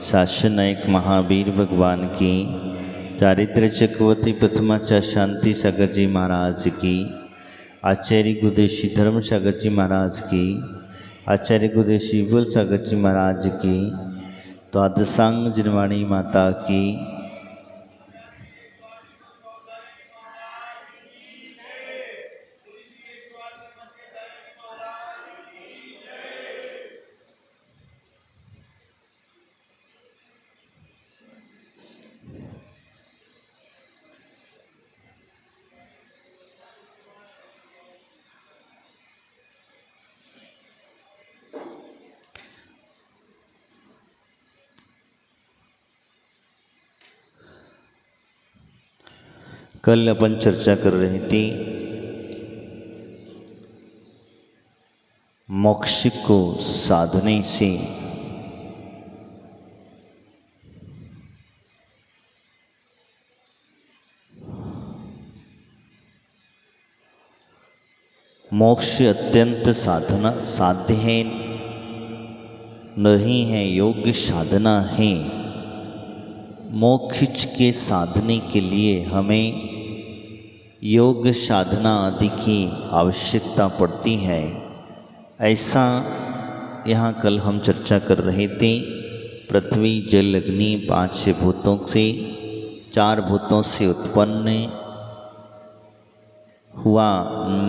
शासन नायक महावीर भगवान की, चारित्र चक्रवर्ती प्रथमाचार्य शांति सागर जी महाराज की, आचार्य गुरुदेव श्री धर्म सागर जी महाराज की, आचार्य गुरुदेव श्री विपुल सागर जी महाराज की, द्वादशांग जिनवाणी माता की, कल अपन चर्चा कर रहे थे मोक्ष को साधने से मोक्ष अत्यंत साध्य है नहीं है, योग्य साधना है। मोक्ष के साधने के लिए हमें योग साधना आदि की आवश्यकता पड़ती है। ऐसा यहाँ कल हम चर्चा कर रहे थे। पृथ्वी जल अग्नि 5 भूतों से 4 भूतों से उत्पन्न हुआ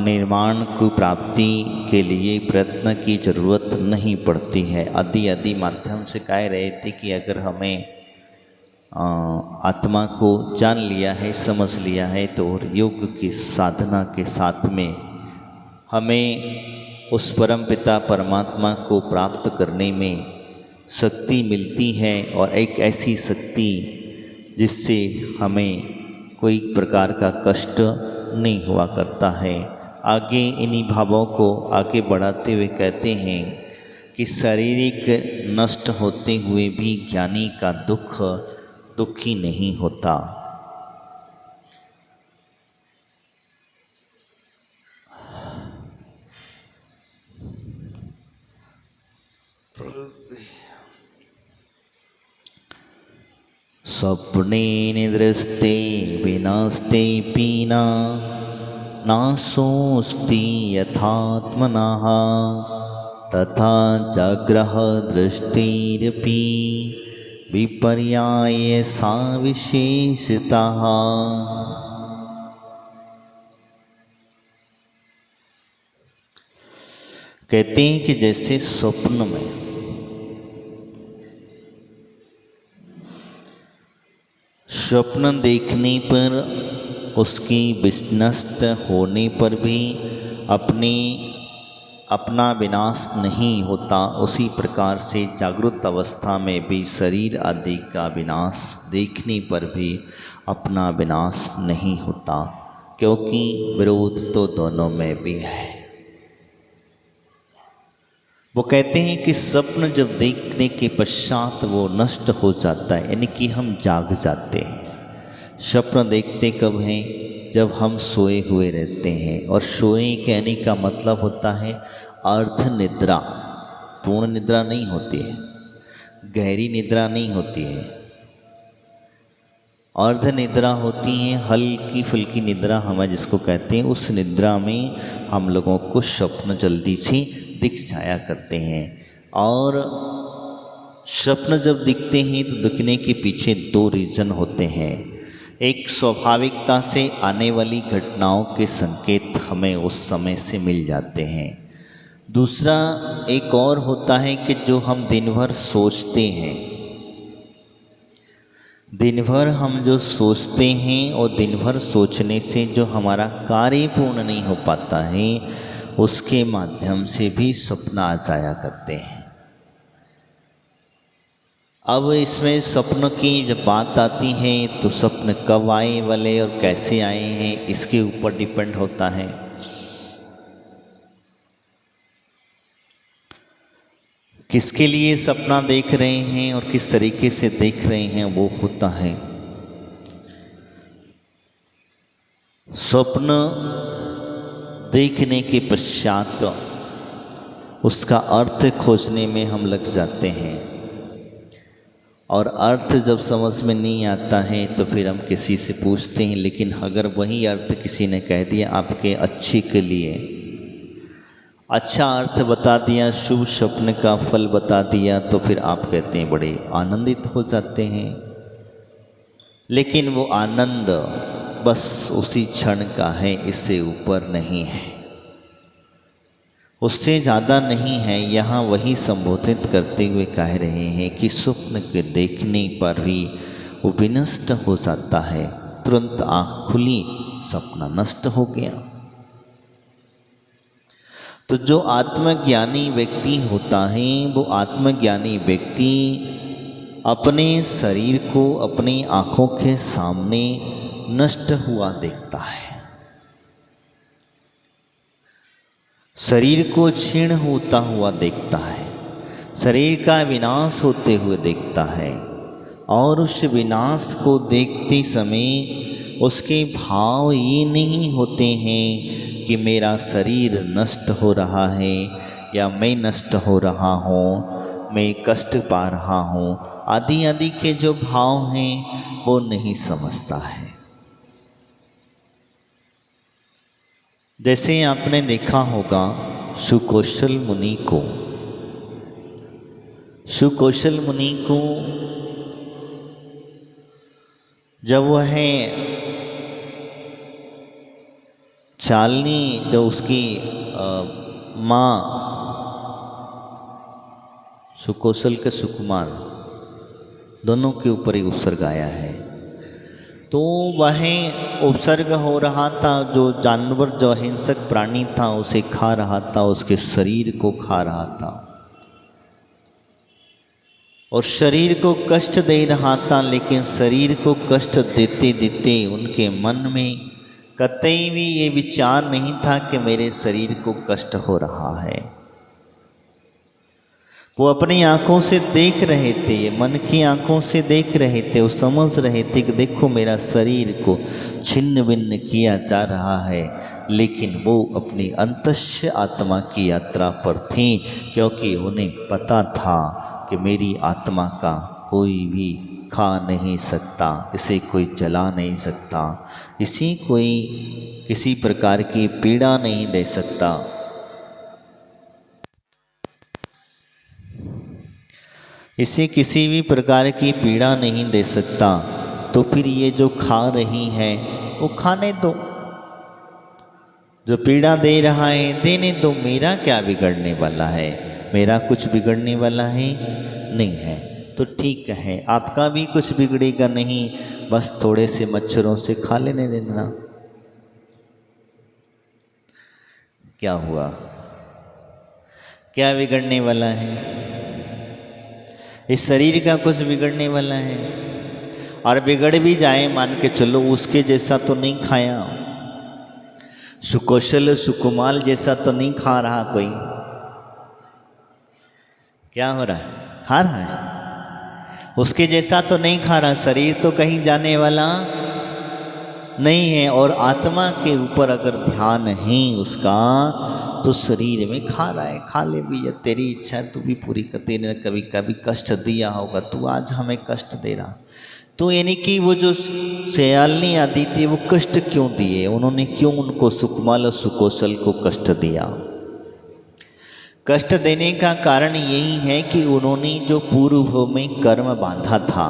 निर्माण को प्राप्ति के लिए प्रयत्न की जरूरत नहीं पड़ती है। आदि माध्यम से कह रहे थे कि अगर हमें आत्मा को जान लिया है, समझ लिया है, तो योग की साधना के साथ में हमें उस परम पिता परमात्मा को प्राप्त करने में शक्ति मिलती है। और एक ऐसी शक्ति जिससे हमें कोई प्रकार का कष्ट नहीं हुआ करता है। आगे इन्हीं भावों को आगे बढ़ाते हुए कहते हैं कि शारीरिक नष्ट होते हुए भी ज्ञानी का दुखी नहीं होता। स्वप्ने निद्रस्ते विनास्ते पीना नाशोस्ति यथात्मनः तथा जाग्रह दृष्टिरपि विपर्याय सा विशेषता। कहते हैं कि जैसे स्वप्न में स्वप्न देखने पर उसकी विनष्ट होने पर भी अपना विनाश नहीं होता, उसी प्रकार से जागृत अवस्था में भी शरीर आदि का विनाश देखने पर भी अपना विनाश नहीं होता, क्योंकि विरोध तो दोनों में भी है। वो कहते हैं कि स्वप्न जब देखने के पश्चात वो नष्ट हो जाता है, यानी कि हम जाग जाते हैं। स्वप्न देखते कब हैं? जब हम सोए हुए रहते हैं। और सोए कहने का मतलब होता है अर्ध निद्रा, पूर्ण निद्रा नहीं होती है, गहरी निद्रा नहीं होती है, अर्ध निद्रा होती है, हल्की फुल्की निद्रा हम जिसको कहते हैं। उस निद्रा में हम लोगों को स्वप्न जल्दी से दिख जाया करते हैं। और स्वप्न जब दिखते हैं तो दिखने के पीछे 2 रीज़न होते हैं। एक स्वाभाविकता से आने वाली घटनाओं के संकेत हमें उस समय से मिल जाते हैं। दूसरा एक और होता है कि जो हम दिन भर सोचते हैं, दिन भर हम जो सोचते हैं और दिन भर सोचने से जो हमारा कार्य पूर्ण नहीं हो पाता है, उसके माध्यम से भी स्वप्न आ जाया करते हैं। अब इसमें स्वप्न की जब बात आती है तो स्वप्न कब आए वाले और कैसे आए हैं, इसके ऊपर डिपेंड होता है। किसके लिए सपना देख रहे हैं और किस तरीके से देख रहे हैं वो होता है। स्वप्न देखने के पश्चात उसका अर्थ खोजने में हम लग जाते हैं। और अर्थ जब समझ में नहीं आता है तो फिर हम किसी से पूछते हैं, लेकिन अगर वही अर्थ किसी ने कह दिया आपके अच्छे के लिए, अच्छा अर्थ बता दिया, शुभ स्वप्न का फल बता दिया, तो फिर आप कहते हैं बड़े आनंदित हो जाते हैं। लेकिन वो आनंद बस उसी क्षण का है, इससे ऊपर नहीं है, उससे ज़्यादा नहीं है। यहाँ वही संबोधित करते हुए कह रहे हैं कि स्वप्न के देखने पर भी वो विनष्ट हो जाता है, तुरंत आँख खुली सपना नष्ट हो गया। तो जो आत्मज्ञानी व्यक्ति होता है, वो आत्मज्ञानी व्यक्ति अपने शरीर को अपनी आँखों के सामने नष्ट हुआ देखता है, शरीर को क्षीण होता हुआ देखता है, शरीर का विनाश होते हुए देखता है। और उस विनाश को देखते समय उसके भाव ये नहीं होते हैं कि मेरा शरीर नष्ट हो रहा है या मैं नष्ट हो रहा हूँ, मैं कष्ट पा रहा हूँ, आदि आदि के जो भाव हैं वो नहीं समझता है। जैसे आपने देखा होगा सुकौशल मुनि को, सुकौशल मुनि को जब वह चालनी, जो उसकी माँ सुकौशल के सुकुमार दोनों के ऊपर ही उपसर्ग आया है, तो वह उपसर्ग हो रहा था, जो जानवर, जो हिंसक प्राणी था उसे खा रहा था, उसके शरीर को खा रहा था और शरीर को कष्ट दे रहा था। लेकिन शरीर को कष्ट देते देते उनके मन में कतई भी ये विचार नहीं था कि मेरे शरीर को कष्ट हो रहा है। वो अपनी आंखों से देख रहे थे, मन की आंखों से देख रहे थे, वो समझ रहे थे कि देखो मेरा शरीर को छिन्न भिन्न किया जा रहा है। लेकिन वो अपनी अंतस्य आत्मा की यात्रा पर थे, क्योंकि उन्हें पता था कि मेरी आत्मा का कोई भी खा नहीं सकता, इसे कोई जला नहीं सकता, इसी कोई किसी प्रकार की पीड़ा नहीं दे सकता। इसे किसी भी प्रकार की पीड़ा नहीं दे सकता, तो फिर ये जो खा रही है वो खाने दो, जो पीड़ा दे रहा है देने दो, मेरा क्या बिगड़ने वाला है, मेरा कुछ बिगड़ने वाला है नहीं है। तो ठीक है, आपका भी कुछ बिगड़ेगा नहीं, बस थोड़े से मच्छरों से खा लेने देना। क्या हुआ, क्या बिगड़ने वाला है, इस शरीर का कुछ बिगड़ने वाला है। और बिगड़ भी जाए मान के चलो, उसके जैसा तो नहीं खाया, सुकौशल सुकुमार जैसा तो नहीं खा रहा कोई। क्या हो रहा है, खा रहा है, उसके जैसा तो नहीं खा रहा, शरीर तो कहीं जाने वाला नहीं है। और आत्मा के ऊपर अगर ध्यान है उसका, तो शरीर में खा रहा है, खा ले भी, तेरी इच्छा है तू भी पूरी कर। तेरे कभी कभी कष्ट दिया होगा, तू आज हमें कष्ट दे रहा। तो यानी कि वो जो सयालनी आदि थी वो कष्ट क्यों दिए, उन्होंने क्यों उनको सुकुमार और सुकौशल को कष्ट दिया। कष्ट देने का कारण यही है कि उन्होंने जो पूर्व में कर्म बांधा था,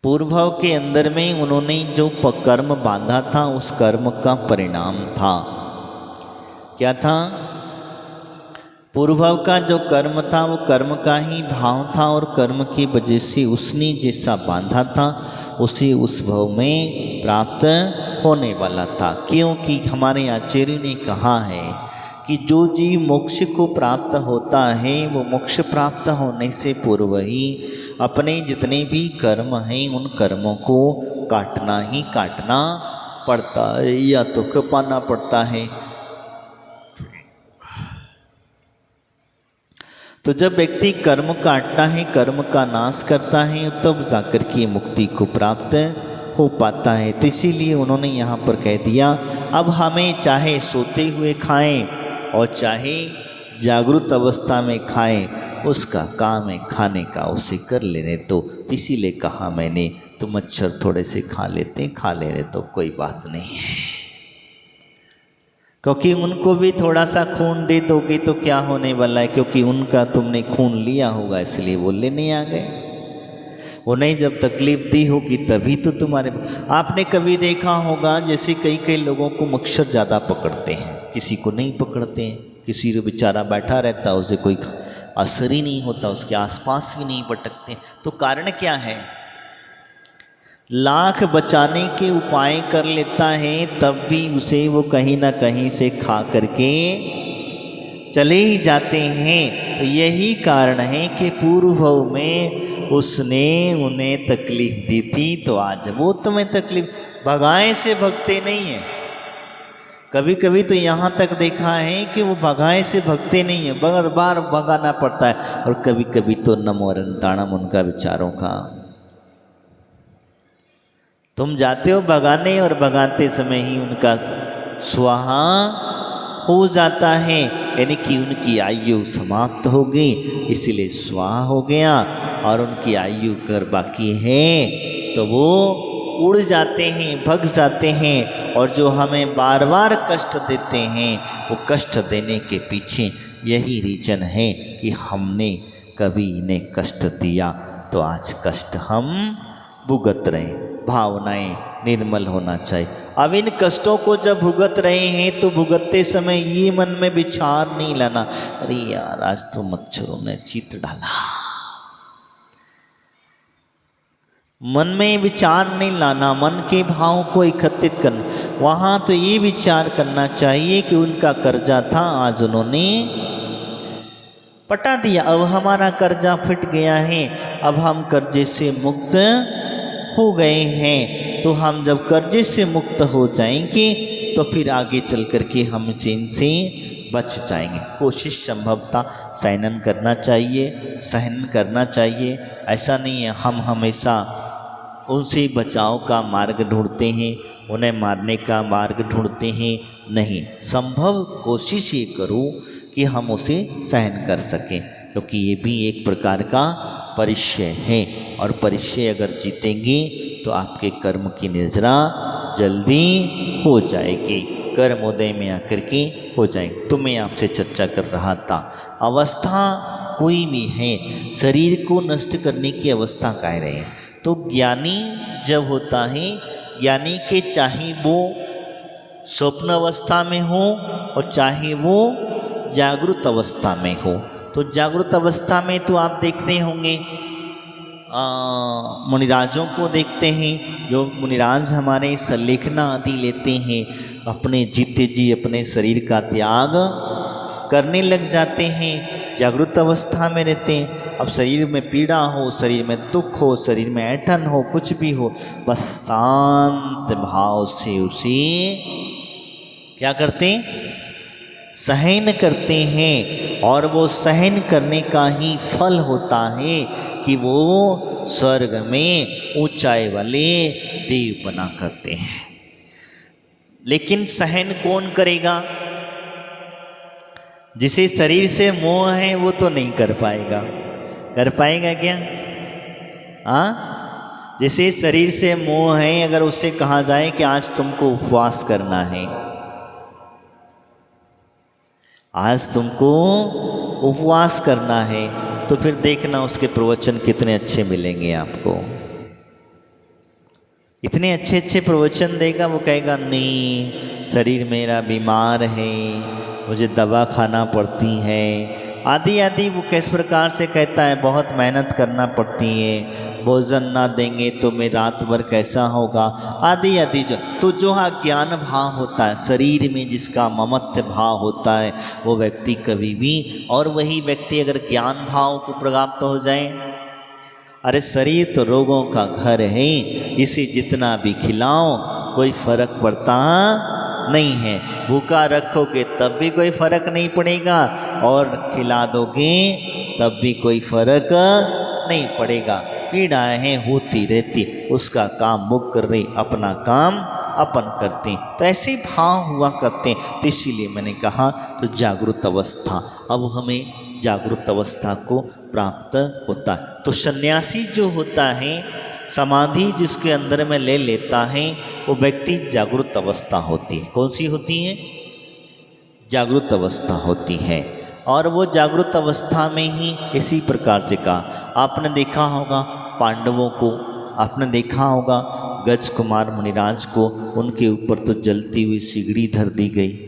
पूर्व के अंदर में उन्होंने जो कर्म बांधा था, उस कर्म का परिणाम था। क्या था, पूर्व का जो कर्म था वो कर्म का ही भाव था, और कर्म की वजह से उसने जैसा बांधा था उसे उस भाव में प्राप्त होने वाला था। क्योंकि हमारे आचार्य ने कहा है कि जो जीव मोक्ष को प्राप्त होता है वो मोक्ष प्राप्त होने से पूर्व ही अपने जितने भी कर्म हैं उन कर्मों को काटना ही काटना पड़ता है या तो खपाना पड़ता है। तो जब व्यक्ति कर्म काटता है, कर्म का नाश करता है, तब जाकर के मुक्ति को प्राप्त हो पाता है। तो इसीलिए उन्होंने यहाँ पर कह दिया, अब हमें चाहे सोते हुए खाएं और चाहे जागृत अवस्था में खाए उसका काम है खाने का, उसे कर लेने तो। इसीलिए कहा मैंने तो मच्छर थोड़े से खा लेते हैं, खा लेने तो कोई बात नहीं है, क्योंकि उनको भी थोड़ा सा खून दे दोगे तो क्या होने वाला है, क्योंकि उनका तुमने खून लिया होगा इसलिए वो लेने आ गए। उन्हें जब तकलीफ दी होगी तभी तो तुम्हारे। आपने कभी देखा होगा जैसे कई कई लोगों को मच्छर ज़्यादा पकड़ते हैं, किसी को नहीं पकड़ते हैं, किसी को बेचारा बैठा रहता है उसे कोई असर ही नहीं होता, उसके आसपास भी नहीं भटकते। तो कारण क्या है? लाख बचाने के उपाय कर लेता है तब भी उसे वो कहीं ना कहीं से खा करके चले ही जाते हैं। तो यही कारण है कि पूर्व में उसने उन्हें तकलीफ दी थी तो आज वो तुम्हें तकलीफ। भगाए से भगते नहीं हैं। कभी कभी तो यहाँ तक देखा है कि वो भगाए से भगते नहीं हैं, बार बार भगाना पड़ता है। और कभी कभी तो नमोरंताणम उनका विचारों का। तुम जाते हो भगाने और भगाते समय ही उनका स्वाहा हो जाता है, यानी कि उनकी आयु समाप्त हो गई, इसीलिए स्वाहा हो गया। और उनकी आयु कर बाकी है तो वो उड़ जाते हैं, भग जाते हैं। और जो हमें बार बार कष्ट देते हैं वो कष्ट देने के पीछे यही रीजन है कि हमने कभी इन्हें कष्ट दिया तो आज कष्ट हम भुगत रहे। भावनाएं निर्मल होना चाहिए। अब इन कष्टों को जब भुगत रहे हैं तो भुगतते समय ये मन में विचार नहीं लाना, अरे यार आज तो मच्छरों ने चित डाला। मन में विचार नहीं लाना, मन के भाव को एकत्रित करना। वहाँ तो ये विचार करना चाहिए कि उनका कर्जा था, आज उन्होंने पटा दिया, अब हमारा कर्जा फिट गया है, अब हम कर्जे से मुक्त हो गए हैं। तो हम जब कर्जे से मुक्त हो जाएंगे तो फिर आगे चल कर के हम इनसे बच जाएंगे। कोशिश संभवतः सहन करना चाहिए, सहन करना चाहिए। ऐसा नहीं है हम हमेशा उनसे बचाव का मार्ग ढूंढते हैं, उन्हें मारने का मार्ग ढूंढते हैं। नहीं, संभव कोशिश ये करो कि हम उसे सहन कर सकें, क्योंकि ये भी एक प्रकार का परिचय है। और परिचय अगर जीतेंगे तो आपके कर्म की निर्जरा जल्दी हो जाएगी, कर्मोदय में आकर के हो जाएगी। तो मैं आपसे चर्चा कर रहा था, अवस्था कोई भी है, शरीर को नष्ट करने की अवस्था कह रहे हैं। तो ज्ञानी जब होता है, ज्ञानी के चाहे वो स्वप्न अवस्था में हो और चाहे वो जागृत अवस्था में हो। तो जागृत अवस्था में तो आप देखते होंगे मुनिराजों को देखते हैं, जो मुनिराज हमारे सल्लेखना आदि लेते हैं, अपने जीते जी अपने शरीर का त्याग करने लग जाते हैं, जागृत अवस्था में रहते हैं। अब शरीर में पीड़ा हो, शरीर में दुख हो, शरीर में ऐंठन हो, कुछ भी हो, बस शांत भाव से उसे क्या करते हैं, सहन करते हैं। और वो सहन करने का ही फल होता है कि वो स्वर्ग में ऊंचाई वाले देव बना करते हैं। लेकिन सहन कौन करेगा? जिसे शरीर से मोह है वो तो नहीं कर पाएगा। कर पाएगा क्या? हाँ, जिसे शरीर से मोह है, अगर उससे कहा जाए कि आज तुमको उपवास करना है, आज तुमको उपवास करना है, तो फिर देखना उसके प्रवचन कितने अच्छे मिलेंगे आपको। इतने अच्छे अच्छे प्रवचन देगा, वो कहेगा नहीं शरीर मेरा बीमार है, मुझे दवा खाना पड़ती है, आदि आदि। वो किस प्रकार से कहता है, बहुत मेहनत करना पड़ती है, भोजन ना देंगे तो मैं रात भर कैसा होगा, आदि आदि। जो अज्ञान भाव होता है, शरीर में जिसका ममत्व भाव होता है, वो व्यक्ति कभी भी, और वही व्यक्ति अगर ज्ञान भाव को प्राप्त हो जाए, अरे शरीर तो रोगों का घर है, इसे जितना भी खिलाओ कोई फर्क पड़ता नहीं है। भूखा रखोगे तब भी कोई फर्क नहीं पड़ेगा, और खिला दोगे तब भी कोई फर्क नहीं पड़ेगा। पीड़ाएं होती रहती, उसका काम वो कर रही, अपना काम अपन करते हैं, तो ऐसे भाव हुआ करते हैं। तो इसीलिए मैंने कहा तो जागृत अवस्था, अब हमें जागृत अवस्था को प्राप्त होता है। तो सन्यासी जो होता है, समाधि जिसके अंदर में ले लेता है, वो व्यक्ति जागृत अवस्था होती है। कौन सी होती है? जागृत अवस्था होती है। और वो जागृत अवस्था में ही इसी प्रकार से कहा, आपने देखा होगा पांडवों को, आपने देखा होगा गज कुमार मुनिराज को, उनके ऊपर तो जलती हुई सिगड़ी धर दी गई।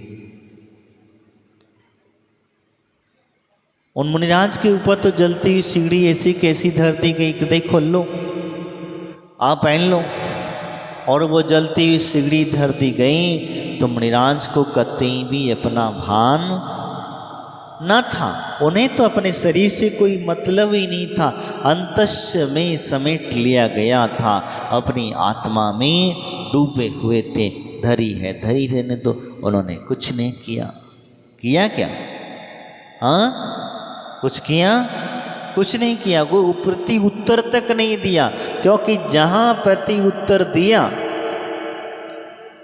उन मुनिराज के ऊपर तो जलती हुई सिगड़ी ऐसी कैसी धर दी गई कि देखो लो, आप पहन लो, और वो जलती हुई सिगड़ी धर दी गई। तो मुनिराज को कतई भी अपना भान न था, उन्हें तो अपने शरीर से कोई मतलब ही नहीं था, अंतस्य में समेट लिया गया था, अपनी आत्मा में डूबे हुए थे। धरी है, धरी रहने तो उन्होंने कुछ नहीं किया। किया क्या? हाँ, कुछ किया? कुछ नहीं किया। वो प्रति उत्तर तक नहीं दिया, क्योंकि जहाँ प्रति उत्तर दिया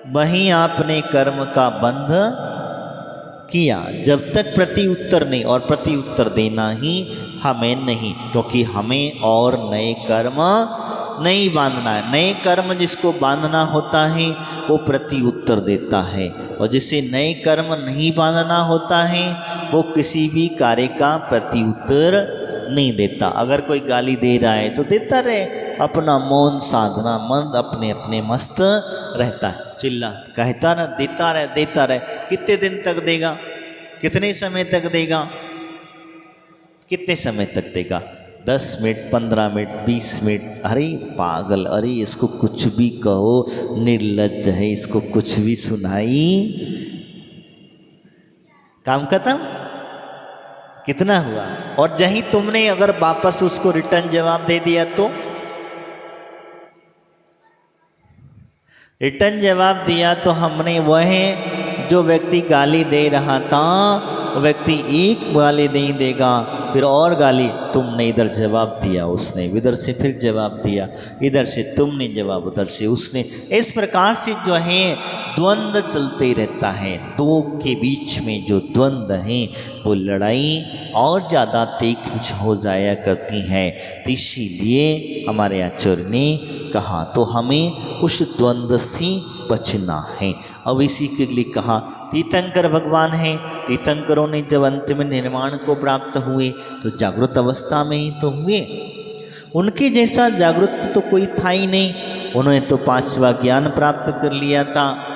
वहीं आपने कर्म का बंध किया। जब तक प्रति उत्तर नहीं, और प्रति उत्तर देना ही हमें नहीं, क्योंकि हमें और नए कर्म नहीं बांधना है। नए कर्म जिसको बांधना होता है वो प्रति उत्तर देता है, और जिसे नए कर्म नहीं बांधना होता है वो किसी भी कार्य का प्रति उत्तर नहीं देता। अगर कोई गाली दे रहा है तो देता रहे, अपना मौन साधना, मन अपने अपने मस्त रहता है। चिल्ला कहता ना, देता रहे देता रहे। कितने दिन तक देगा? कितने समय तक देगा? कितने समय तक देगा? 10 मिनट, 15 मिनट, 20 मिनट। अरे पागल, अरे इसको कुछ भी कहो, निर्लज्ज है, इसको कुछ भी सुनाई, काम खत्म। कितना हुआ? और जहीं तुमने अगर वापस उसको रिटर्न जवाब दे दिया तो रिटर्न जवाब दिया तो हमने वह जो व्यक्ति गाली दे रहा था वो व्यक्ति एक गाली नहीं देगा, फिर और गाली, तुमने इधर जवाब दिया, उसने इधर से फिर जवाब दिया, इधर से तुमने जवाब, उधर से उसने। इस प्रकार से जो है द्वंद्व चलते रहता है। दो के बीच में जो द्वंद्व है वो लड़ाई और ज़्यादा तीक्ष्ण हो जाया करती है। तो इसीलिए हमारे आचार्य ने कहा तो हमें उस द्वंद्व से बचना है। अब इसी के लिए कहा तीर्थंकर भगवान हैं, तीर्थंकरों ने जब अंत में निर्माण को प्राप्त हुए तो जागृत अवस्था में ही तो हुए। उनके जैसा जागृत तो कोई था ही नहीं। उन्होंने तो 5वां ज्ञान प्राप्त कर लिया था,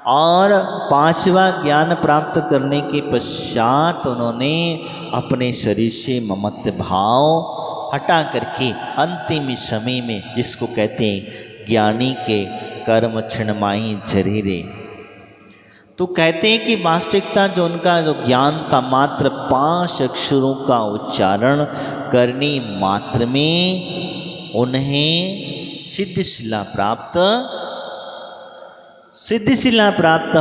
और 5वां ज्ञान प्राप्त करने के पश्चात उन्होंने अपने शरीर से ममत्व भाव हटा करके अंतिम समय में, जिसको कहते हैं ज्ञानी के कर्म क्षणमाही झरीरे, तो कहते हैं कि वास्तविकता जो उनका जो ज्ञान था मात्र 5 अक्षरों का उच्चारण करने मात्र में उन्हें सिद्धिशिला प्राप्त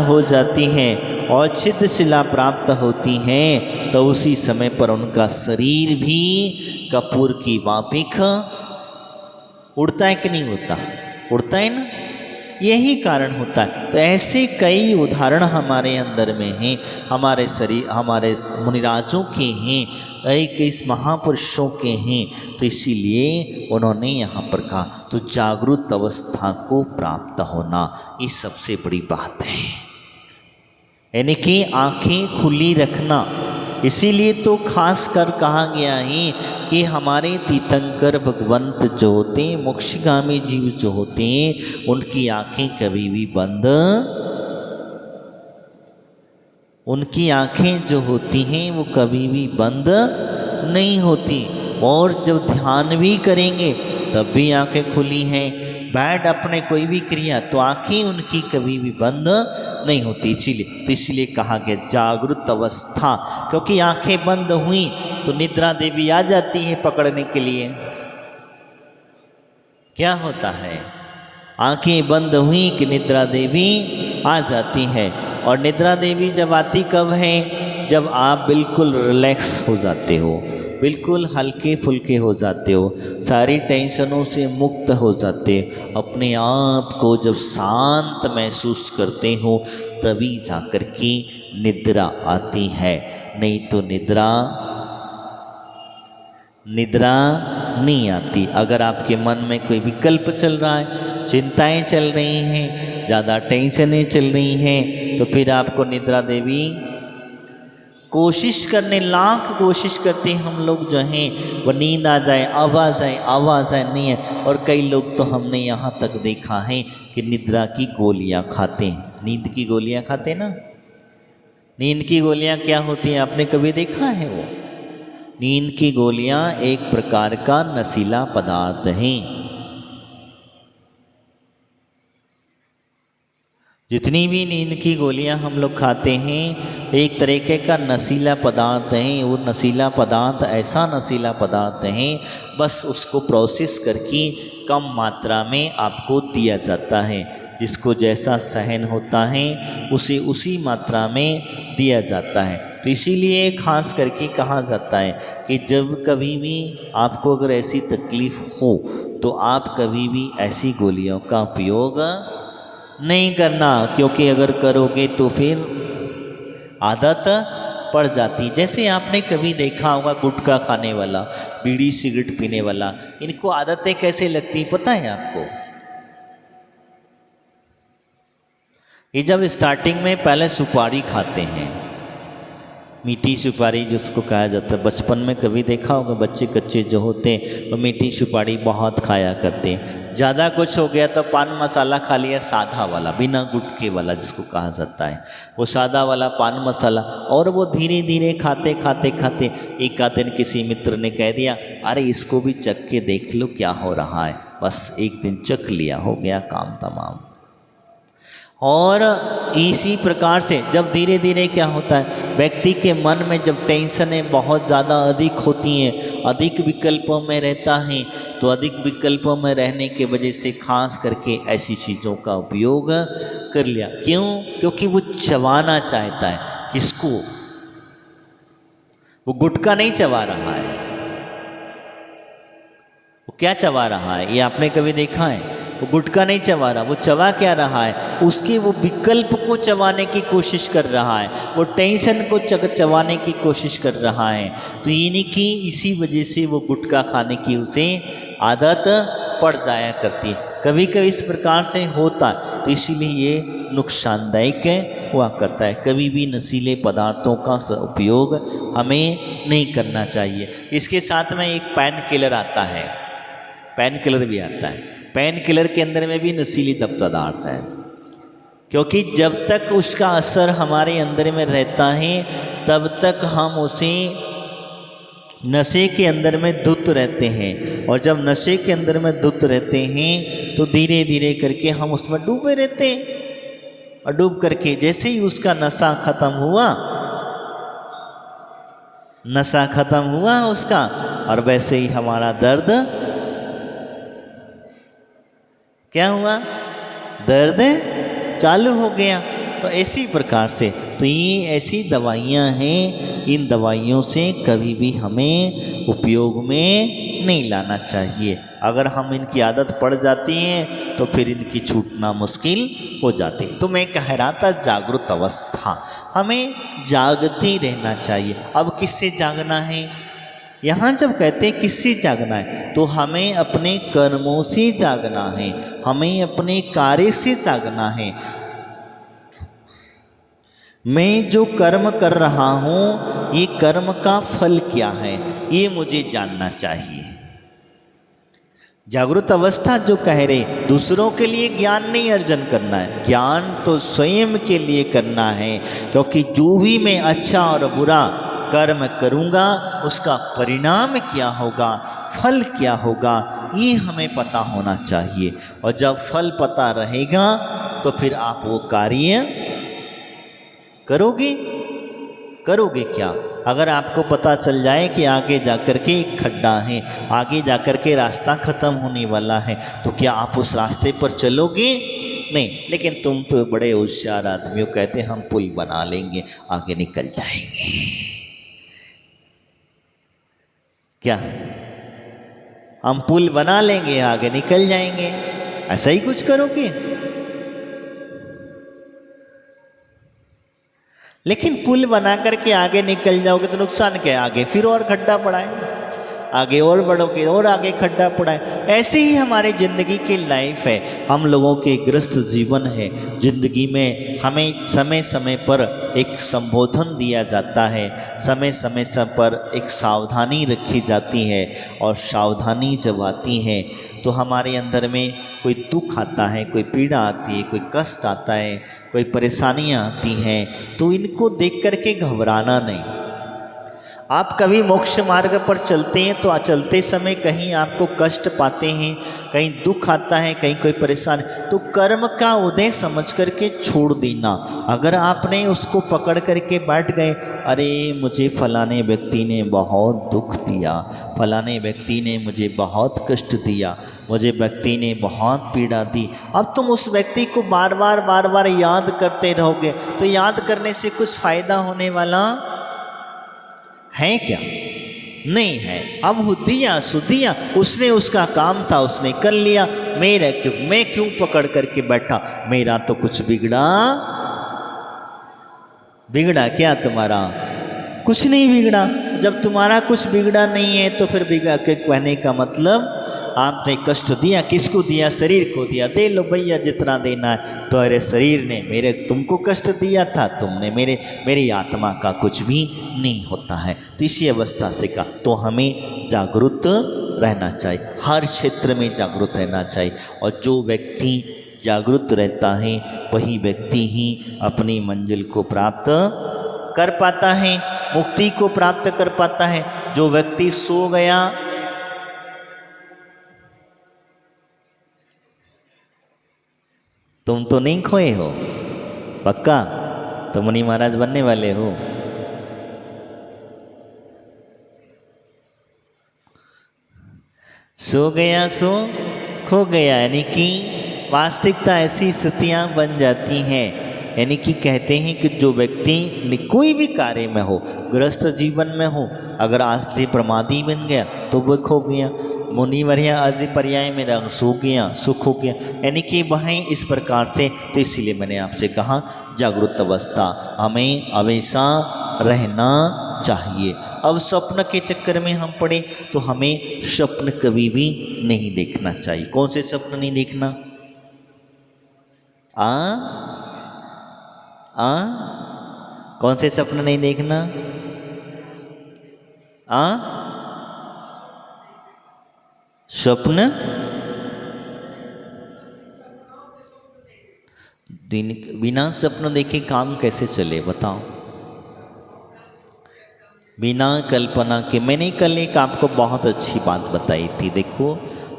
हो जाती है। और सिद्धिशिला प्राप्त होती है तो उसी समय पर उनका शरीर भी कपूर की माफिक उड़ता है कि नहीं उड़ता? उड़ता है ना, यही कारण होता है। तो ऐसे कई उदाहरण हमारे अंदर में हैं, हमारे शरीर, हमारे मुनिराजों के हैं, कई महापुरुषों के हैं। तो इसीलिए उन्होंने यहाँ पर कहा तो जागृत अवस्था को प्राप्त होना ये सबसे बड़ी बात है, यानी कि आंखें खुली रखना। इसीलिए तो खास कर कहा गया है कि हमारे तीर्थंकर भगवंत जो होते हैं, मोक्षगामी जीव जो होते हैं, उनकी आंखें कभी भी बंद, उनकी आंखें जो होती हैं वो कभी भी बंद नहीं होती। और जब ध्यान भी करेंगे तब भी आंखें खुली हैं। बैठ अपने कोई भी क्रिया तो आंखें उनकी कभी भी बंद नहीं होती। इसीलिए कहा गया जागृत अवस्था, क्योंकि आंखें बंद हुई तो निद्रा देवी आ जाती है पकड़ने के लिए। क्या होता है? आंखें बंद हुई कि निद्रा देवी आ जाती है। और निद्रा देवी जब आती कब है? जब आप बिल्कुल रिलैक्स हो जाते हो, बिल्कुल हल्के फुल्के हो जाते हो, सारी टेंशनों से मुक्त हो जाते, अपने आप को जब शांत महसूस करते हो तभी जाकर के निद्रा आती है, नहीं तो निद्रा नहीं आती। अगर आपके मन में कोई विकल्प चल रहा है, चिंताएं चल रही हैं, ज़्यादा टेंशनें चल रही हैं, तो फिर आपको निद्रा देवी कोशिश करने, लाख कोशिश करते हैं हम लोग जो हैं वो नींद आ जाए, आवाज़ आए नहीं है। और कई लोग तो हमने यहाँ तक देखा है कि निद्रा की गोलियाँ खाते हैं, नींद की गोलियाँ खाते हैं ना। नींद की गोलियाँ क्या होती हैं, आपने कभी देखा है? वो नींद की गोलियाँ एक प्रकार का नशीला पदार्थ है। जितनी भी नींद की गोलियां हम लोग खाते हैं एक तरीके का नशीला पदार्थ है। वो नशीला पदार्थ ऐसा नशीला पदार्थ है, बस उसको प्रोसेस करके कम मात्रा में आपको दिया जाता है। जिसको जैसा सहन होता है उसे उसी मात्रा में दिया जाता है। तो इसीलिए खास करके कहा जाता है कि जब कभी भी आपको अगर ऐसी तकलीफ़ हो तो आप कभी भी ऐसी गोलियों का उपयोग नहीं करना, क्योंकि अगर करोगे तो फिर आदत पड़ जाती। जैसे आपने कभी देखा होगा गुटखा खाने वाला, बीड़ी सिगरेट पीने वाला, इनको आदतें कैसे लगती पता है आपको? ये जब स्टार्टिंग में पहले सुपारी खाते हैं, मीठी सुपारी जिसको कहा जाता है। बचपन में कभी देखा होगा बच्चे कच्चे जो होते हैं वो मीठी सुपारी बहुत खाया करते हैं। ज़्यादा कुछ हो गया तो पान मसाला खा लिया, सादा वाला बिना गुटखे वाला जिसको कहा जाता है, वो सादा वाला पान मसाला। और वो धीरे धीरे खाते खाते खाते एक आध दिन किसी मित्र ने कह दिया, अरे इसको भी चख के देख लो क्या हो रहा है। बस एक दिन चख लिया, हो गया काम तमाम। और इसी प्रकार से जब धीरे धीरे क्या होता है, व्यक्ति के मन में जब टेंशनें बहुत ज़्यादा अधिक होती हैं, अधिक विकल्पों में रहता है, तो अधिक विकल्पों में रहने के वजह से खास करके ऐसी चीज़ों का उपयोग कर लिया। क्यों? क्योंकि वो चबाना चाहता है। किसको? वो गुटखा नहीं चबा रहा है, वो क्या चबा रहा है? ये आपने कभी देखा है? वो गुटखा नहीं चबा रहा, वो चबा क्या रहा है? उसके वो विकल्प को चबाने की कोशिश कर रहा है, वो टेंशन को चबाने की कोशिश कर रहा है। तो यानी कि इसी वजह से वो गुटखा खाने की उसे आदत पड़ जाया करती है। कभी कभी इस प्रकार से होता है, तो इसीलिए ये नुकसानदायक हुआ करता है। कभी भी नशीले पदार्थों का उपयोग हमें नहीं करना चाहिए। इसके साथ में एक पेन किलर आता है, पेन किलर भी आता है। पेन किलर के अंदर में भी नशीली पदार्थ है, क्योंकि जब तक उसका असर हमारे अंदर में रहता है तब तक हम उसे नशे के अंदर में धुत रहते हैं। और जब नशे के अंदर में धुत रहते हैं तो धीरे धीरे करके हम उसमें डूबे रहते हैं। और डूब करके जैसे ही उसका नशा खत्म हुआ, नशा खत्म हुआ उसका, और वैसे ही हमारा दर्द क्या हुआ? दर्द चालू हो गया। तो इसी प्रकार से तो ये ऐसी दवाइयाँ हैं, इन दवाइयों से कभी भी हमें उपयोग में नहीं लाना चाहिए। अगर हम इनकी आदत पड़ जाती है तो फिर इनकी छूटना मुश्किल हो जाती। तो मैं कह रहा था जागृत अवस्था, हमें जागते रहना चाहिए। अब किससे जागना है? यहाँ जब कहते हैं किससे जागना है, तो हमें अपने कर्मों से जागना है, हमें अपने कार्य से जागना है। मैं जो कर्म कर रहा हूँ ये कर्म का फल क्या है, ये मुझे जानना चाहिए। जागृत अवस्था जो कह रहे, दूसरों के लिए ज्ञान नहीं अर्जन करना है, ज्ञान तो स्वयं के लिए करना है। क्योंकि जो भी मैं अच्छा और बुरा कर्म करूँगा उसका परिणाम क्या होगा, फल क्या होगा, ये हमें पता होना चाहिए। और जब फल पता रहेगा तो फिर आप वो कार्य करोगे क्या? अगर आपको पता चल जाए कि आगे जाकर के एक खड्डा है, आगे जाकर के रास्ता ख़त्म होने वाला है, तो क्या आप उस रास्ते पर चलोगे? नहीं। लेकिन तुम तो बड़े होशियार आदमी हो, कहते हम पुल बना लेंगे, आगे निकल जाएंगे। क्या हम पुल बना लेंगे, आगे निकल जाएंगे? ऐसा ही कुछ करोगे? लेकिन पुल बना करके आगे निकल जाओगे तो नुकसान क्या है? आगे फिर और खड्डा पड़ा है, आगे और बढ़ोगे और आगे खड्डा पड़ा है। ऐसे ही हमारे ज़िंदगी की लाइफ है, हम लोगों के ग्रस्त जीवन है। ज़िंदगी में हमें समय समय पर एक संबोधन दिया जाता है, समय समय पर एक सावधानी रखी जाती है, और सावधानी जब आती है तो हमारे अंदर में कोई दुख आता है, कोई पीड़ा आती है, कोई कष्ट आता है, कोई परेशानियाँ आती हैं, तो इनको देख करके घबराना नहीं। आप कभी मोक्ष मार्ग पर चलते हैं तो चलते समय कहीं आपको कष्ट पाते हैं, कहीं दुख आता है, कहीं कोई परेशानी, तो कर्म का उदय समझ करके छोड़ देना। अगर आपने उसको पकड़ करके बैठ गए, अरे मुझे फलाने व्यक्ति ने बहुत दुख दिया, फलाने व्यक्ति ने मुझे बहुत कष्ट दिया, मुझे व्यक्ति ने बहुत पीड़ा दी, अब तुम उस व्यक्ति को बार बार याद करते रहोगे, तो याद करने से कुछ फ़ायदा होने वाला है क्या? नहीं है। अब हुदिया सुदिया, उसने उसका काम था उसने कर लिया, मैं क्यों पकड़ करके बैठा? मेरा तो कुछ बिगड़ा क्या तुम्हारा? कुछ नहीं बिगड़ा। जब तुम्हारा कुछ बिगड़ा नहीं है तो फिर बिगड़ा के कहने का मतलब आपने कष्ट दिया, किसको दिया? शरीर को दिया। दे लो भैया जितना देना है। तो अरे शरीर ने तुमको कष्ट दिया था, तुमने मेरी आत्मा का कुछ भी नहीं होता है। तो इसी अवस्था से का तो हमें जागरूक रहना चाहिए, हर क्षेत्र में जागरूक रहना चाहिए। और जो व्यक्ति जागरूक रहता है वही व्यक्ति ही अपनी मंजिल को प्राप्त कर पाता है, मुक्ति को प्राप्त कर पाता है। जो व्यक्ति सो गया, तुम तो नहीं खोए हो, पक्का तो मुनि महाराज बनने वाले हो। सो गया सो खो गया, यानी कि वास्तविकता ऐसी स्थितियां बन जाती हैं। यानी कि कहते हैं कि जो व्यक्ति कोई भी कार्य में हो, गृहस्थ जीवन में हो, अगर आज से प्रमादी बन गया तो वो खो गया। मुनि वर्या आज पर्याय में रंग सो गया सुख हो गया, यानी कि वहीं इस प्रकार से। तो इसीलिए मैंने आपसे कहा जागरूक अवस्था हमें हमेशा रहना चाहिए। अब स्वप्न के चक्कर में हम पड़े तो हमें स्वप्न कभी भी नहीं देखना चाहिए। कौन से स्वप्न नहीं देखना? कौन से स्वप्न नहीं देखना? स्वप्न बिना स्वप्न देखे काम कैसे चले बताओ? बिना कल्पना के। मैंने कल एक आपको बहुत अच्छी बात बताई थी। देखो,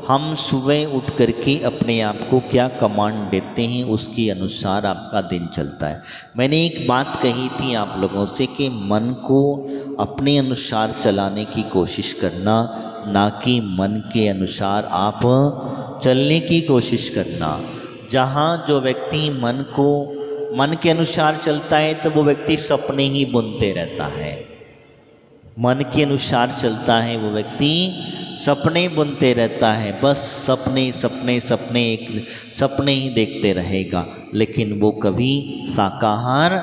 हम सुबह उठ करके अपने आप को क्या कमांड देते हैं, उसके अनुसार आपका दिन चलता है। मैंने एक बात कही थी आप लोगों से कि मन को अपने अनुसार चलाने की कोशिश करना, ना कि मन के अनुसार आप चलने की कोशिश करना। जहाँ जो व्यक्ति मन के अनुसार चलता है तो वो व्यक्ति सपने ही बुनते रहता है। मन के अनुसार चलता है वो व्यक्ति सपने बुनते रहता है, बस सपने सपने सपने सपने ही देखते रहेगा, लेकिन वो कभी साकार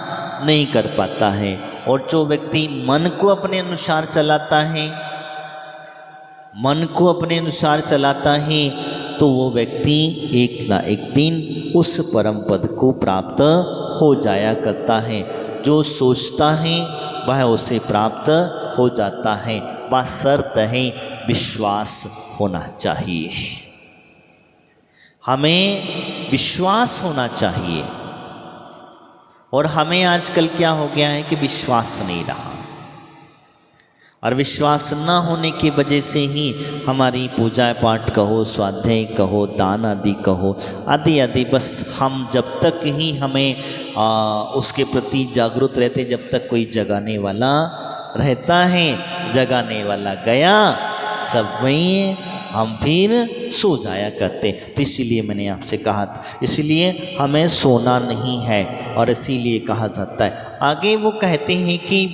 नहीं कर पाता है। और जो व्यक्ति मन को अपने अनुसार चलाता है, मन को अपने अनुसार चलाता है, तो वो व्यक्ति एक ना एक दिन उस परम पद को प्राप्त हो जाया करता है। जो सोचता है वह उसे प्राप्त हो जाता है। बस शर्त है विश्वास होना चाहिए, हमें विश्वास होना चाहिए। और हमें आजकल क्या हो गया है कि विश्वास नहीं रहा, और विश्वास न होने की वजह से ही हमारी पूजा पाठ कहो, स्वाध्याय कहो, दान आदि कहो, आदि आदि, बस हम जब तक ही हमें उसके प्रति जागरूक रहते, जब तक कोई जगाने वाला रहता है। जगाने वाला गया, सब वहीं हम फिर सो जाया करते। तो इसीलिए मैंने आपसे कहा, इसलिए हमें सोना नहीं है, और इसीलिए कहा जाता है। आगे वो कहते हैं कि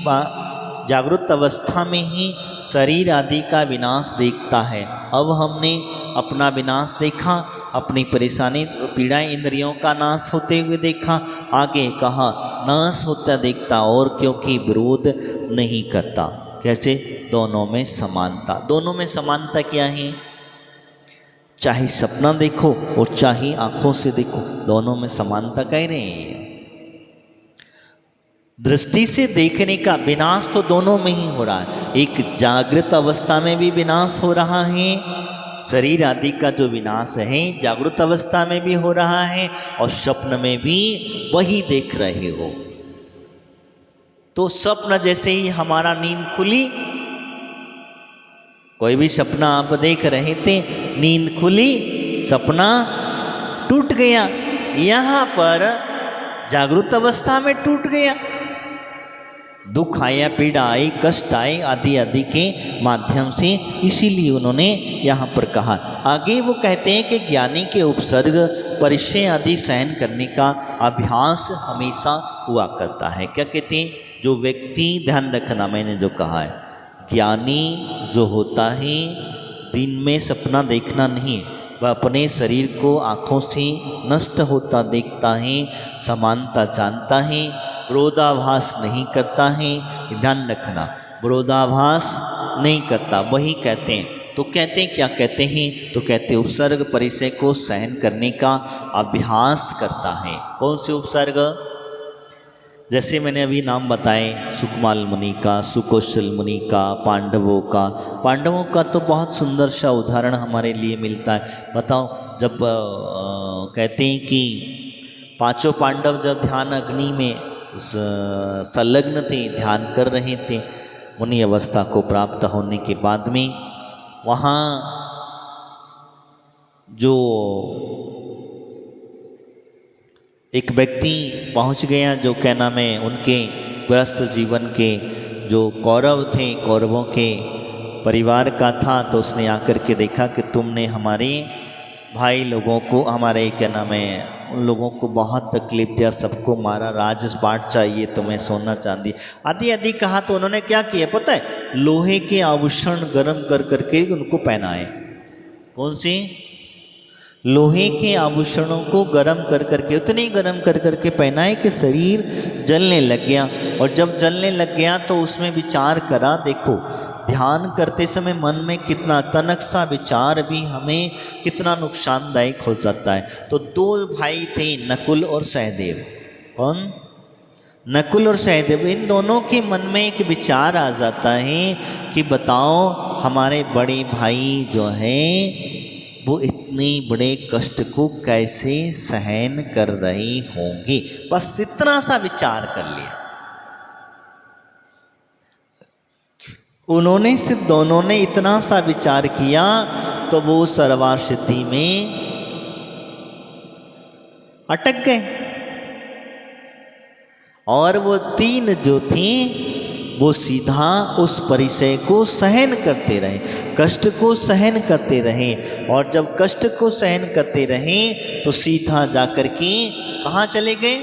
जागृत अवस्था में ही शरीर आदि का विनाश देखता है। अब हमने अपना विनाश देखा, अपनी परेशानी पीड़ाएं इंद्रियों का नाश होते हुए देखा, आगे कहा नाश होता देखता और क्योंकि विरोध नहीं करता। कैसे? दोनों में समानता। दोनों में समानता क्या है? चाहे सपना देखो और चाहे आंखों से देखो, दोनों में समानता कह रहे हैं। दृष्टि से देखने का विनाश तो दोनों में ही हो रहा है। एक जागृत अवस्था में भी विनाश हो रहा है, शरीर आदि का जो विनाश है जागृत अवस्था में भी हो रहा है और स्वप्न में भी वही देख रहे हो। तो स्वप्न जैसे ही हमारा नींद खुली, कोई भी सपना आप देख रहे थे, नींद खुली, सपना टूट गया। यहाँ पर जागृत अवस्था में टूट गया। दुख आया, पीड़ा आई, कष्ट आए आदि आदि के माध्यम से, इसीलिए उन्होंने यहाँ पर कहा। आगे वो कहते हैं कि ज्ञानी के उपसर्ग परिचय आदि सहन करने का अभ्यास हमेशा हुआ करता है। क्या कहते हैं? जो व्यक्ति, ध्यान रखना मैंने जो कहा है, ज्ञानी जो होता है दिन में सपना देखना नहीं है, वह अपने शरीर को आँखों से नष्ट होता देखता है, समानता जानता है, विरोधाभास नहीं करता है। ध्यान रखना, विरोधाभास नहीं करता, वही कहते हैं। तो कहते हैं, क्या कहते हैं? तो कहते उपसर्ग परिचय को सहन करने का अभ्यास करता है। कौन से उपसर्ग? जैसे मैंने अभी नाम बताए, सुकमाल मुनि का, सुकौशल मुनि का, पांडवों का। पांडवों का तो बहुत सुंदर सा उदाहरण हमारे लिए मिलता है। बताओ, जब कहते हैं कि पांचों पांडव जब ध्यान अग्नि में संलग्न थे, ध्यान कर रहे थे, मुनि अवस्था को प्राप्त होने के बाद में वहाँ जो एक व्यक्ति पहुँच गया, जो क्या नाम है, उनके ग्रस्त जीवन के जो कौरव थे, कौरवों के परिवार का था। तो उसने आकर के देखा कि तुमने हमारे भाई लोगों को, हमारे क्या नाम है, उन लोगों को बहुत तकलीफ दिया, सबको मारा, राजपाट चाहिए तुम्हें, सोना चांदी आदि आदि कहा। तो उन्होंने क्या किया पता है? लोहे के आभूषण गर्म कर करके उनको पहनाए। कौन सी? लोहे के आभूषणों को गर्म कर करके, उतने गर्म कर करके पहनाए कि शरीर जलने लग गया। और जब जलने लग गया तो उसमें विचार करा, देखो ध्यान करते समय मन में कितना तनक सा विचार भी हमें कितना नुकसानदायक हो जाता है। तो दो भाई थे, नकुल और सहदेव। कौन? नकुल और सहदेव। इन दोनों के मन में एक विचार आ जाता है कि बताओ हमारे बड़े भाई जो हैं वो इतने बड़े कष्ट को कैसे सहन कर रहे होंगे। बस इतना सा विचार कर लिया उन्होंने, सिर्फ दोनों ने इतना सा विचार किया तो वो सर्वार सिद्धि में अटक गए। और वो तीन जो थे वो सीधा उस परिचय को सहन करते रहे, कष्ट को सहन करते रहे। और जब कष्ट को सहन करते रहे तो सीधा जाकर के कहाँ चले गए?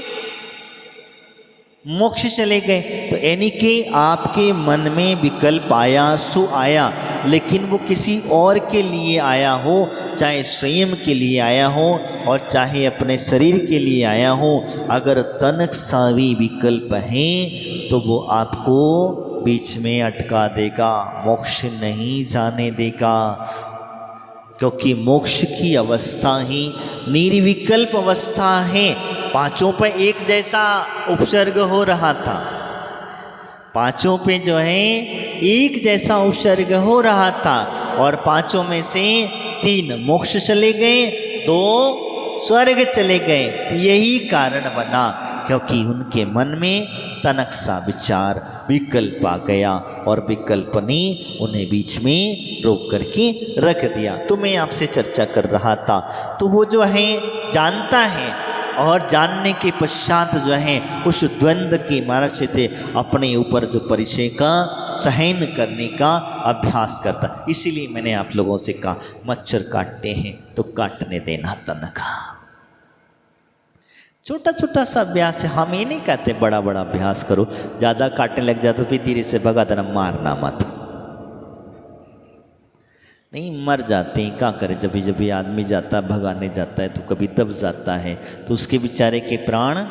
मोक्ष चले गए। तो यानी कि आपके मन में विकल्प आया सो आया, लेकिन वो किसी और के लिए आया हो, चाहे स्वयं के लिए आया हो और चाहे अपने शरीर के लिए आया हो, अगर तनक सावी विकल्प है तो वो आपको बीच में अटका देगा, मोक्ष नहीं जाने देगा। क्योंकि मोक्ष की अवस्था ही निर्विकल्प अवस्था है। पांचों पे एक जैसा उपसर्ग हो रहा था, पांचों पे जो है एक जैसा उपसर्ग हो रहा था, और पांचों में से तीन मोक्ष चले गए, दो स्वर्ग चले गए। तो यही कारण बना क्योंकि उनके मन में तनक सा विचार विकल्प आ गया और विकल्प ने उन्हें बीच में रोक करके रख दिया। तो मैं आपसे चर्चा कर रहा था, तो वो जो है जानता है और जानने के पश्चात जो है उस द्वंद्व के मार्ग से अपने ऊपर जो परिचय का सहन करने का अभ्यास करता। इसीलिए मैंने आप लोगों से कहा मच्छर काटते हैं तो काटने देना तनखा, छोटा छोटा सा अभ्यास है। हम ये नहीं कहते बड़ा बड़ा अभ्यास करो, ज़्यादा काटने लग जाए तो फिर धीरे से भगा देना, मारना मत। नहीं, मर जाते हैं, क्या करें। जब जब आदमी जाता है भगाने जाता है तो कभी दब जाता है तो उसके बेचारे के प्राण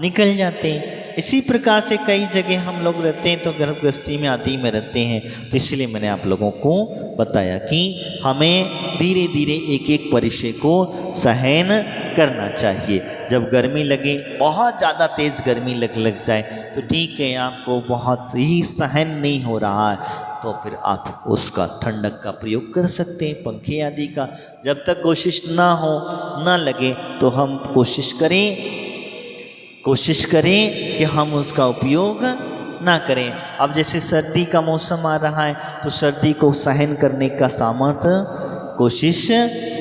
निकल जाते हैं। इसी प्रकार से कई जगह हम लोग रहते हैं तो गर्भगृहस्थी में आदि में रहते हैं, तो इसलिए मैंने आप लोगों को बताया कि हमें धीरे धीरे एक एक परिचय को सहन करना चाहिए। जब गर्मी लगे, बहुत ज़्यादा तेज़ गर्मी लग जाए तो ठीक है, आपको बहुत ही सहन नहीं हो रहा है तो फिर आप उसका ठंडक का प्रयोग कर सकते हैं, पंखे आदि का। जब तक कोशिश ना हो, ना लगे तो हम कोशिश करें कि हम उसका उपयोग ना करें। अब जैसे सर्दी का मौसम आ रहा है तो सर्दी को सहन करने का सामर्थ्य कोशिश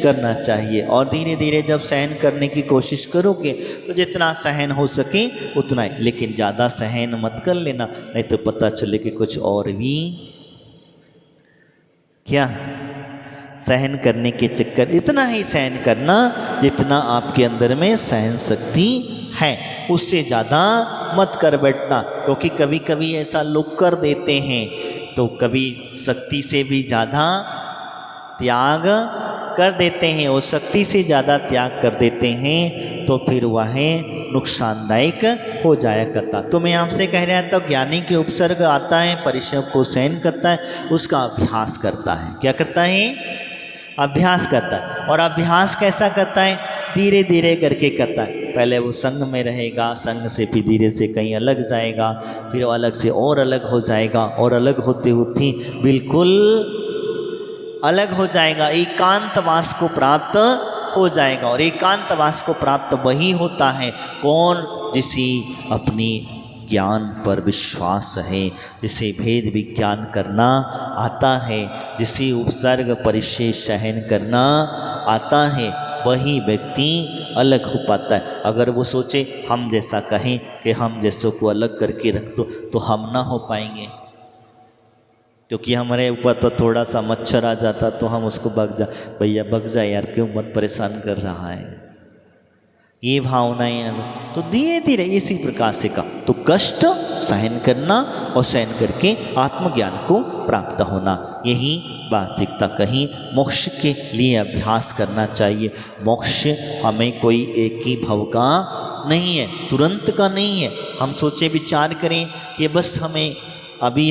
करना चाहिए, और धीरे धीरे जब सहन करने की कोशिश करोगे तो जितना सहन हो सके उतना ही, लेकिन ज़्यादा सहन मत कर लेना, नहीं तो पता चले कि कुछ और भी क्या सहन करने के चक्कर। इतना ही सहन करना जितना आपके अंदर में सहन शक्ति है, उससे ज़्यादा मत कर बैठना, क्योंकि कभी कभी ऐसा लोग कर देते हैं तो कभी शक्ति से भी ज़्यादा त्याग कर देते हैं, और शक्ति से ज़्यादा त्याग कर देते हैं तो फिर वह नुकसानदायक हो जाया करता। तो मैं आपसे कह रहा था, ज्ञानी के उपसर्ग आता है, परिश्रम को सहन करता है, उसका अभ्यास करता है। क्या करता है? अभ्यास करता है। और अभ्यास कैसा करता है? धीरे धीरे करके करता है। पहले वो संग में रहेगा, संग से फिर धीरे से कहीं अलग जाएगा, फिर अलग से और अलग हो जाएगा, और अलग होते होते बिल्कुल अलग हो जाएगा, एकांतवास को प्राप्त हो जाएगा। और एकांतवास को प्राप्त वही होता है कौन? जिसे अपनी ज्ञान पर विश्वास है, जिसे भेद विज्ञान करना आता है, जिसे उपसर्ग परिचय सहन करना आता है, वही व्यक्ति अलग हो पाता है। अगर वो सोचे हम जैसा कहें कि हम जैसों को अलग करके रख दो तो हम ना हो पाएंगे, क्योंकि हमारे ऊपर तो थोड़ा सा मच्छर आ जाता तो हम उसको भैया भग जा यार, क्यों मत परेशान कर रहा है, ये भावनाएं। तो धीरे धीरे इसी प्रकार से का तो कष्ट सहन करना और सहन करके आत्मज्ञान को प्राप्त होना, यही वास्तविकता कहीं मोक्ष के लिए अभ्यास करना चाहिए। मोक्ष हमें कोई एक ही भव का नहीं है, तुरंत का नहीं है। हम सोचे विचार करें कि बस हमें अभी